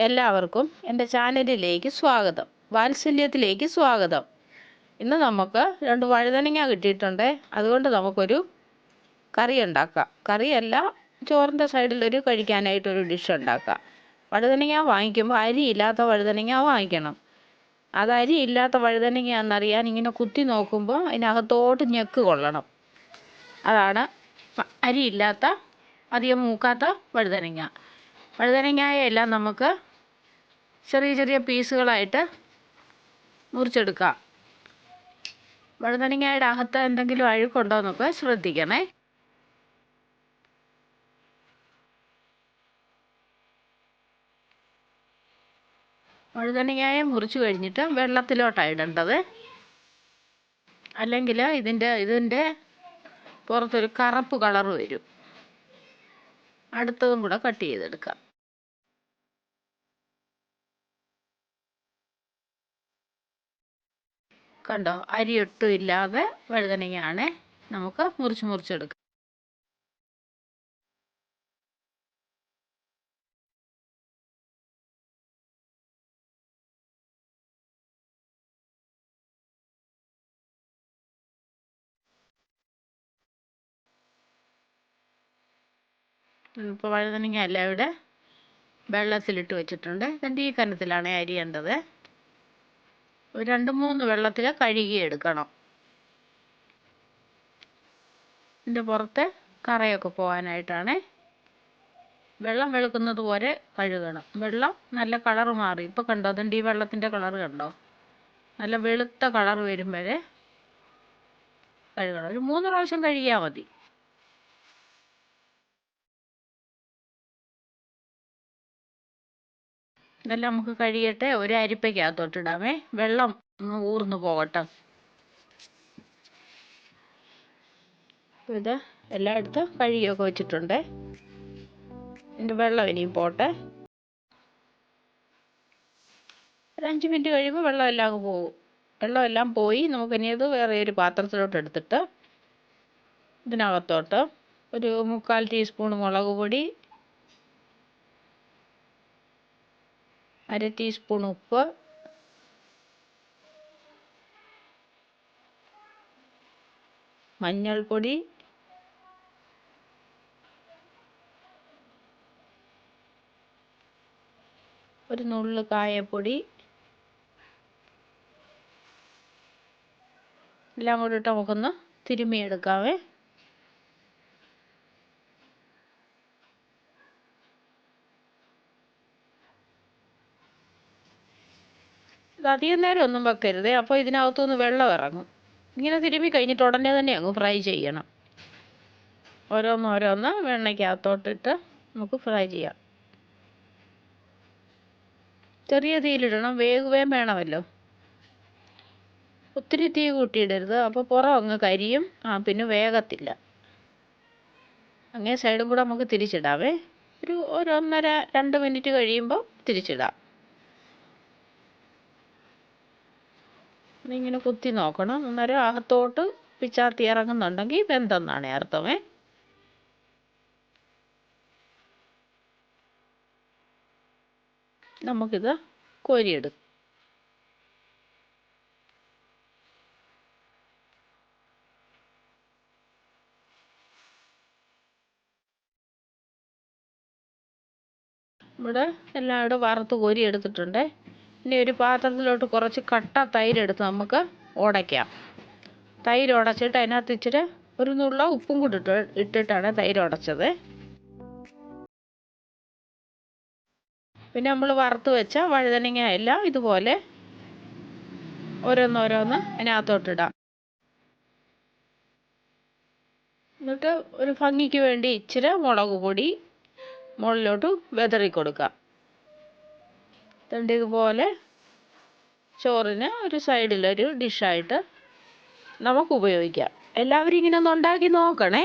എല്ലാവർക്കും എൻ്റെ ചാനലിലേക്ക് സ്വാഗതം. വാത്സല്യത്തിലേക്ക് സ്വാഗതം. ഇന്ന് നമുക്ക് 2 വഴുതനങ്ങ കിട്ടിയിട്ടുണ്ട്. അതുകൊണ്ട് നമുക്കൊരു കറി ഉണ്ടാക്കാം. കറിയല്ല, ചോറിൻ്റെ സൈഡിലൊരു കഴിക്കാനായിട്ടൊരു ഡിഷ് ഉണ്ടാക്കാം. വഴുതനങ്ങ വാങ്ങിക്കുമ്പോൾ അരിയില്ലാത്ത വഴുതനങ്ങ വാങ്ങിക്കണം. അത് അരിയില്ലാത്ത വഴുതനങ്ങയാണെന്നറിയാൻ ഇങ്ങനെ കുത്തി നോക്കുമ്പോൾ അതിനകത്തോട്ട് ഞെക്ക് കൊള്ളണം. അതാണ് അരിയില്ലാത്ത, അധികം മൂക്കാത്ത വഴുതനങ്ങ. വഴുതനങ്ങയെല്ലാം നമുക്ക് ചെറിയ ചെറിയ പീസുകളായിട്ട് മുറിച്ചെടുക്കാം. വഴുതനങ്ങയുടെ അകത്ത് എന്തെങ്കിലും അഴുക്കുണ്ടോ എന്നൊക്കെ ശ്രദ്ധിക്കണേ. വഴുതനങ്ങയെ മുറിച്ച് കഴിഞ്ഞിട്ട് വെള്ളത്തിലോട്ടാണ് ഇടേണ്ടത്. അല്ലെങ്കിൽ ഇതിൻ്റെ പുറത്തൊരു കറുപ്പ് കളർ വരും. അടുത്തതും കൂടെ കട്ട് ചെയ്തെടുക്കാം. കണ്ടോ, അരിയൊട്ടും ഇല്ലാതെ വഴുതനങ്ങയാണ്. നമുക്ക് മുറിച്ചെടുക്കാം. ഇപ്പോൾ വഴുതനങ്ങ എല്ലാം ഇവിടെ വെള്ളത്തിലിട്ട് വെച്ചിട്ടുണ്ട്. എന്നിട്ട് ഈ കനത്തിലാണ് അരിയേണ്ടത്. 2-3 വെള്ളത്തിൽ കഴുകിയെടുക്കണം. ഇതിൻ്റെ പുറത്ത് കറയൊക്കെ പോകാനായിട്ടാണ്. വെള്ളം വെളുക്കുന്നത് പോലെ കഴുകണം. വെള്ളം നല്ല കളർ മാറി. ഇപ്പോൾ കണ്ടോ, അതുകൊണ്ട് ഈ വെള്ളത്തിൻ്റെ കളർ കണ്ടോ, നല്ല വെളുത്ത കളർ വരും വരെ കഴുകണം. ഒരു 3 പ്രാവശ്യം കഴുകിയാൽ മതി. ഇതെല്ലാം നമുക്ക് കഴുകിയിട്ട് ഒരു അരിപ്പയ്ക്കകത്തോട്ടിടാമേ. വെള്ളം ഊർന്നു പോകട്ടെ. ഇത് എല്ലായിടത്തും കഴുകിയൊക്കെ വെച്ചിട്ടുണ്ട്. ഇതിൻ്റെ വെള്ളം ഇനിയും പോട്ടെ. ഒരു 5 മിനിറ്റ് കഴിയുമ്പോൾ വെള്ളമെല്ലാം അങ്ങ് പോകും. വെള്ളമെല്ലാം പോയി നമുക്കിനി അത് വേറെ ഒരു പാത്രത്തിലോട്ട് എടുത്തിട്ട് ഇതിനകത്തോട്ട് ഒരു 3/4 ടീസ്പൂൺ മുളക് പൊടി, 1/2 ടീസ്പൂൺ ഉപ്പ്, മഞ്ഞൾപ്പൊടി, ഒരു നുള്ള് കായപ്പൊടി എല്ലാം കൂടി ഇട്ട് നമുക്കൊന്ന് തിരുമ്മിയെടുക്കാവേ. ഇത് അധികം നേരം ഒന്നും വെക്കരുത്, അപ്പോൾ ഇതിനകത്തുനിന്ന് വെള്ളം ഇറങ്ങും. ഇങ്ങനെ തിരുമ്മി കഴിഞ്ഞിട്ട് ഉടനെ തന്നെ അങ്ങ് ഫ്രൈ ചെയ്യണം. ഓരോന്ന് വെണ്ണയ്ക്കകത്തോട്ടിട്ട് നമുക്ക് ഫ്രൈ ചെയ്യാം. ചെറിയ തീയിലിടണം, വേകുകയും വേണമല്ലോ. ഒത്തിരി തീ കൂട്ടിയിടരുത്, അപ്പോൾ പുറം അങ്ങ് കരിയും, പിന്നെ വേഗത്തില്ല. അങ്ങേ സൈഡും കൂടെ നമുക്ക് തിരിച്ചിടാവേ. ഒരു 1-1.5-2 മിനിറ്റ് കഴിയുമ്പോൾ തിരിച്ചിടാം. ഇങ്ങനെ കുത്തി നോക്കണം. അന്നേരം അകത്തോട്ട് പിച്ചാത്തി ഇറങ്ങുന്നുണ്ടെങ്കിൽ വെന്തെന്നാണ് അർത്ഥമേ. നമുക്കിത് കോരിയെടുക്കാം. ഇവിടെ എല്ലാവരും വറുത്ത് കോരി എടുത്തിട്ടുണ്ട്. ഇനി ഒരു പാത്രത്തിലോട്ട് കുറച്ച് കട്ട തൈരെടുത്ത് നമുക്ക് ഉടയ്ക്കാം. തൈര് ഉടച്ചിട്ട് അതിനകത്ത് ഇച്ചിരി ഒരു നുള്ള ഉപ്പും കൂടി ഇട്ടിട്ടാണ് തൈര് ഉടച്ചത്. പിന്നെ നമ്മൾ വറുത്ത് വെച്ച വഴുതനങ്ങ എല്ലാം ഇതുപോലെ ഓരോന്ന് അതിനകത്തോട്ടിടാം. എന്നിട്ട് ഒരു ഭംഗിക്ക് വേണ്ടി ഇച്ചിരി മുളക് പൊടി മുകളിലോട്ട് വിതറി കൊടുക്കാം. ഇതുപോലെ ചോറിന് ഒരു സൈഡിലൊരു ഡിഷായിട്ട് നമുക്ക് ഉപയോഗിക്കാം. എല്ലാവരും ഇങ്ങനെ ഒന്ന് ഉണ്ടാക്കി നോക്കണേ.